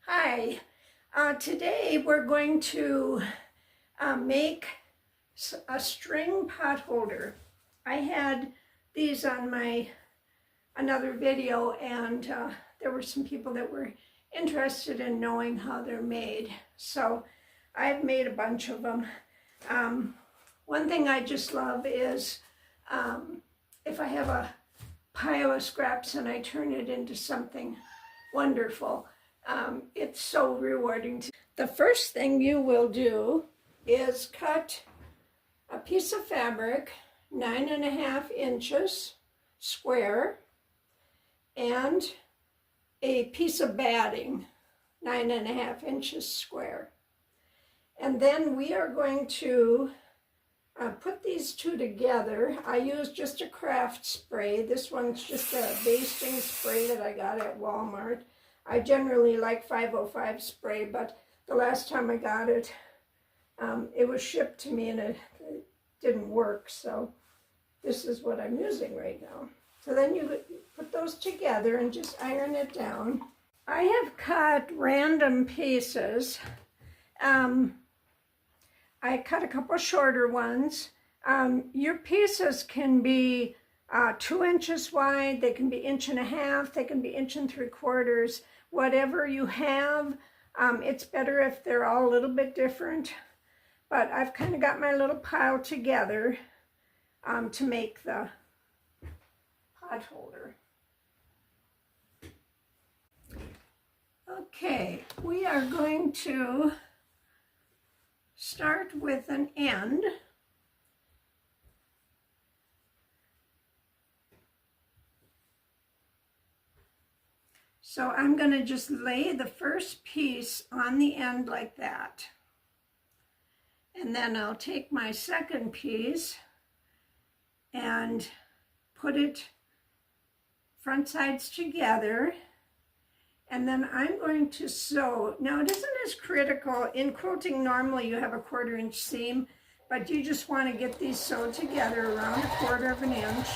Hi, today we're going to make a string pot holder. I had these on my another video, and there were some people that were interested in knowing how they're made. So I've made a bunch of them. One thing I just love is if I have a pile of scraps and I turn it into something wonderful. It's so rewarding. The first thing you will do is cut a piece of fabric 9.5 inches square and a piece of batting 9.5 inches square. And then we are going to put these two together. I use just a craft spray. This one's just a basting spray that I got at Walmart. I generally like 505 spray, but the last time I got it, it was shipped to me and it didn't work, so this is what I'm using right now. So then you put those together and just iron it down. I have cut random pieces. I cut a couple shorter ones. Your pieces can be 2 inches wide, they can be 1.5 inches, they can be 1 3/4 inches, whatever you have. It's better if they're all a little bit different, but I've kind of got my little pile together to make the pot holder. Okay, we are going to start with an end. So I'm going to just lay the first piece on the end like that. And then I'll take my second piece and put it front sides together. And then I'm going to sew. Now it isn't as critical. In quilting, normally you have a 1/4 inch seam, but you just want to get these sewed together around 1/4 inch.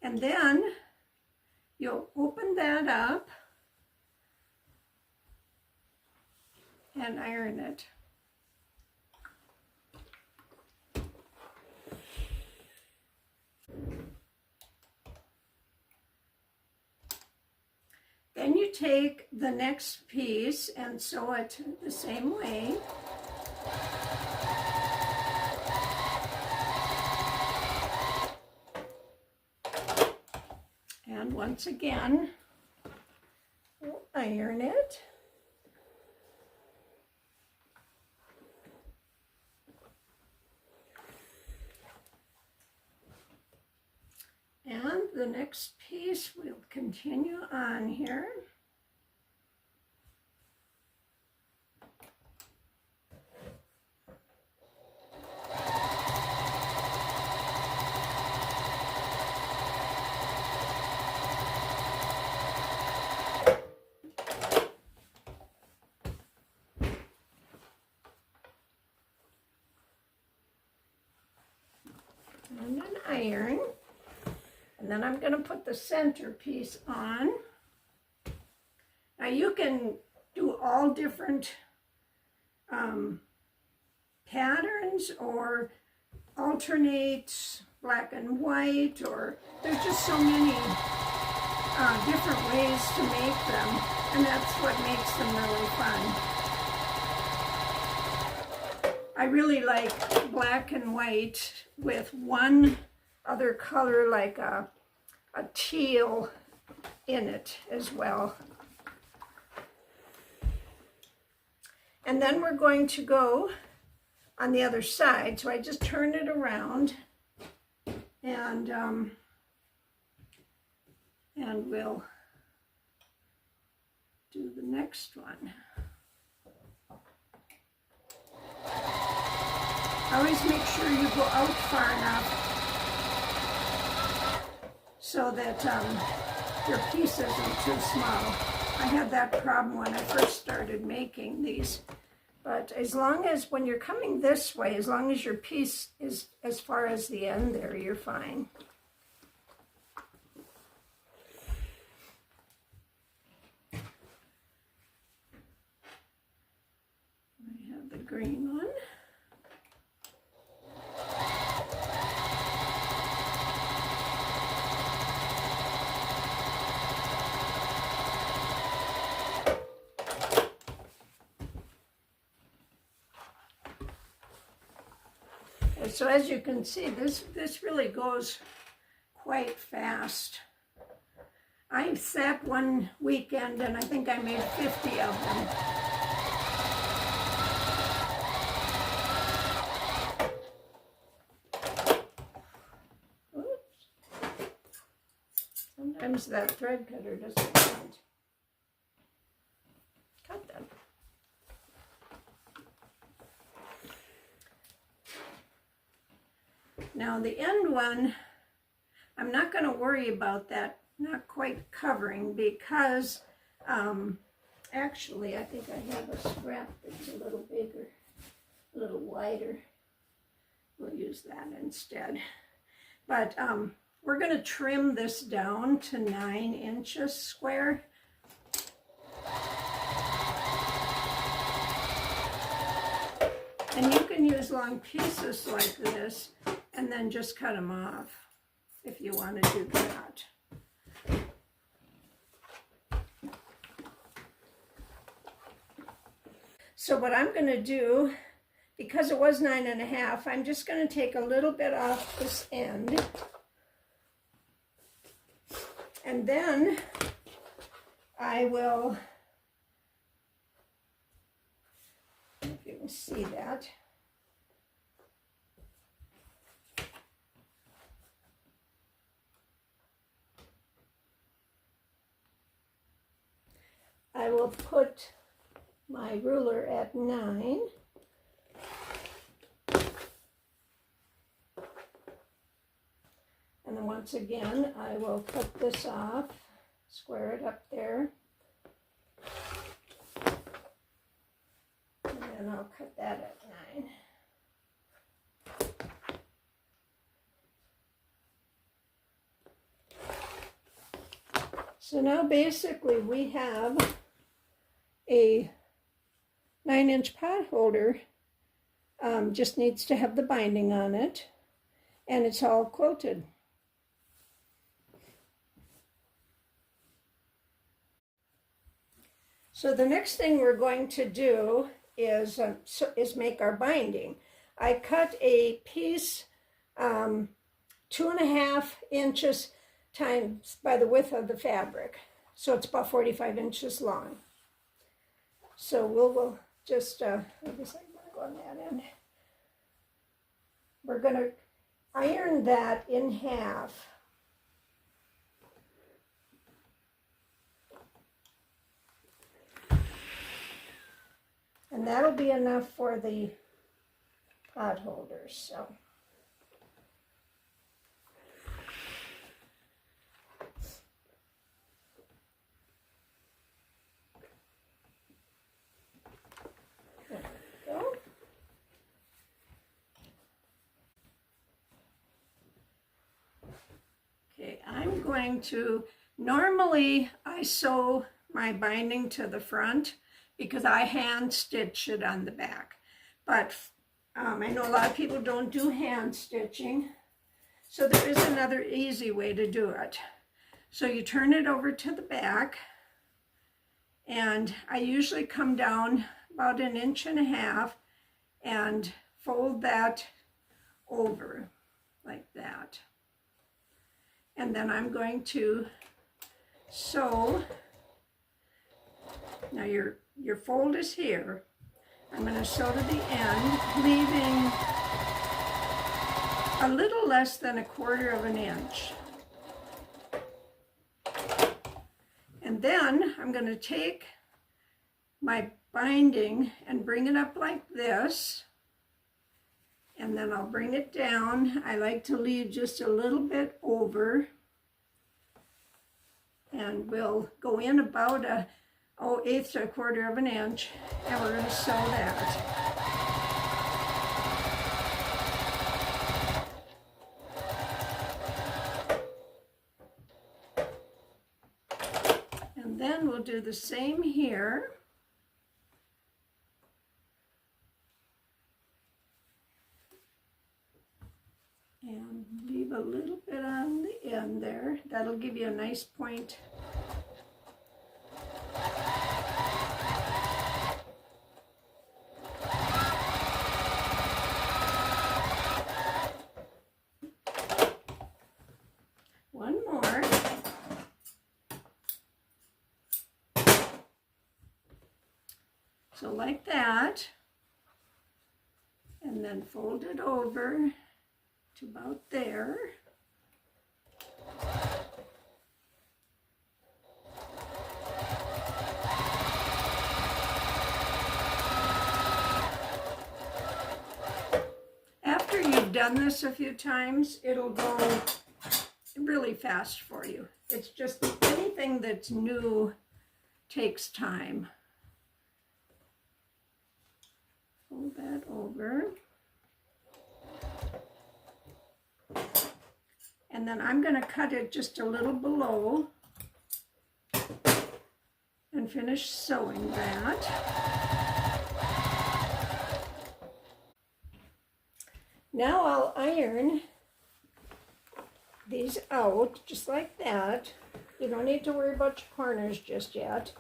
And then you'll open that up and iron it. Then you take the next piece and sew it the same way. And once again, we'll iron it. And the next piece we'll continue on here. And then iron. And then I'm going to put the center piece on. Now you can do all different patterns or alternate black and white, or there's just so many different ways to make them, and that's what makes them really fun. I really like black and white with one other color like a teal in it as well. And then we're going to go on the other side. So I just turn it around and we'll do the next one. Always make sure you go out far enough so that your piece isn't too small. I had that problem when I first started making these. But as long as, when you're coming this way, as long as your piece is as far as the end there, you're fine. green one. So as you can see, this really goes quite fast. I sat one weekend and I think I made 50 of them. Oops. Sometimes that thread cutter doesn't want. Cut them. Now the end one, I'm not going to worry about that, not quite covering, because actually I think I have a scrap that's a little bigger, a little wider. We'll use that instead. But we're going to trim this down to 9 inches square. And you can use long pieces like this and then just cut them off if you want to do that. So what I'm going to do, because it was 9.5, I'm just going to take a little bit off this end. And then I will, if you can see that, I will put my ruler at 9. And then once again, I will cut this off, square it up there. And then I'll cut that at 9. So now basically we have a 9-inch pot holder, just needs to have the binding on it, and it's all quilted. So the next thing we're going to do is make our binding. I cut a piece 2.5 inches times by the width of the fabric, so it's about 45 inches long. So we'll just, I guess I'm going to go on that end. We're going to iron that in half. And that'll be enough for the pot holders. So. Okay, I'm going to, normally I sew my binding to the front because I hand stitch it on the back. But I know a lot of people don't do hand stitching, so there is another easy way to do it. So you turn it over to the back, and I usually come down about 1.5 inches and fold that over like that. And then I'm going to sew. Now your fold is here. I'm going to sew to the end, leaving a little less than 1/4 inch. And then I'm going to take my binding and bring it up like this. And then I'll bring it down. I like to leave just a little bit over. And we'll go in about 1/8 to 1/4 inch, and we're going to sew that. And then we'll do the same here. in there. That'll give you a nice point. One more. So like that. And then fold it over to about there. After you've done this a few times, it'll go really fast for you. It's just anything that's new takes time. Fold that over. And then I'm going to cut it just a little below and finish sewing that. Now I'll iron these out just like that. You don't need to worry about your corners just yet.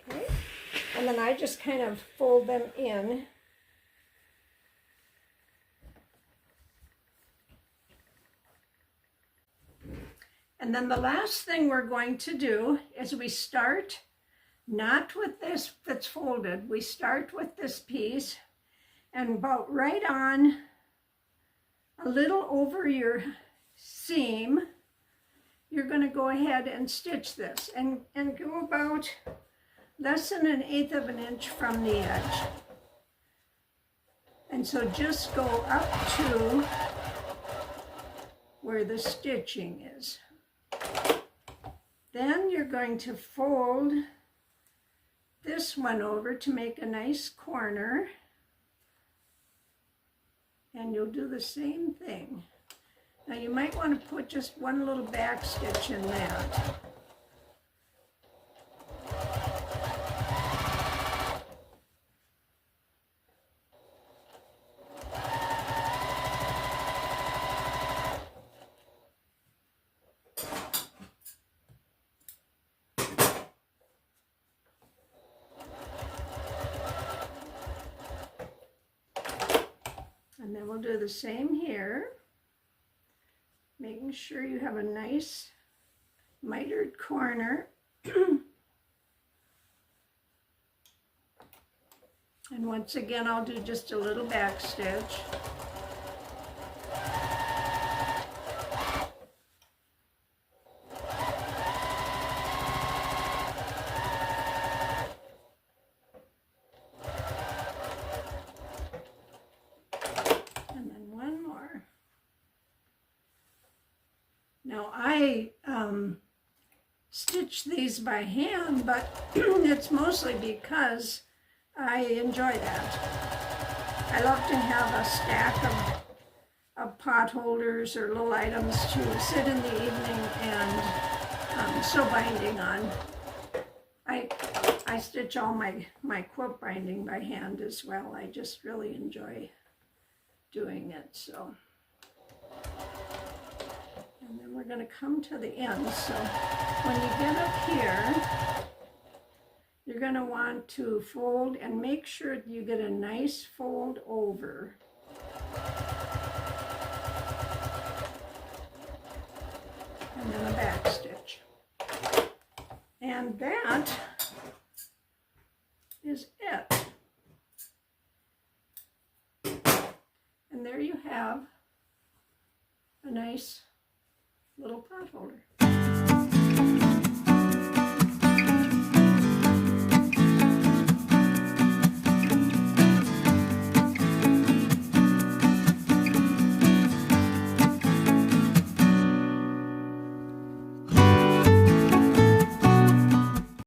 Okay, and then I just kind of fold them in. And then the last thing we're going to do is we start not with this that's folded. We start with this piece and about right on a little over your seam, you're going to go ahead and stitch this and go about less than 1/8 of an inch from the edge. And so just go up to where the stitching is. Then you're going to fold this one over to make a nice corner, and you'll do the same thing. Now you might want to put just one little back stitch in that. And then we'll do the same here, making sure you have a nice mitered corner. And once again, I'll do just a little back stitch. Now I stitch these by hand, but it's mostly because I enjoy that. I love to have a stack of pot holders or little items to sit in the evening and sew binding on. I stitch all my quilt binding by hand as well. I just really enjoy doing it. So. And then we're going to come to the end. So when you get up here, you're going to want to fold and make sure you get a nice fold over. And then a back stitch. And that is it. And there you have a nice little pot holder.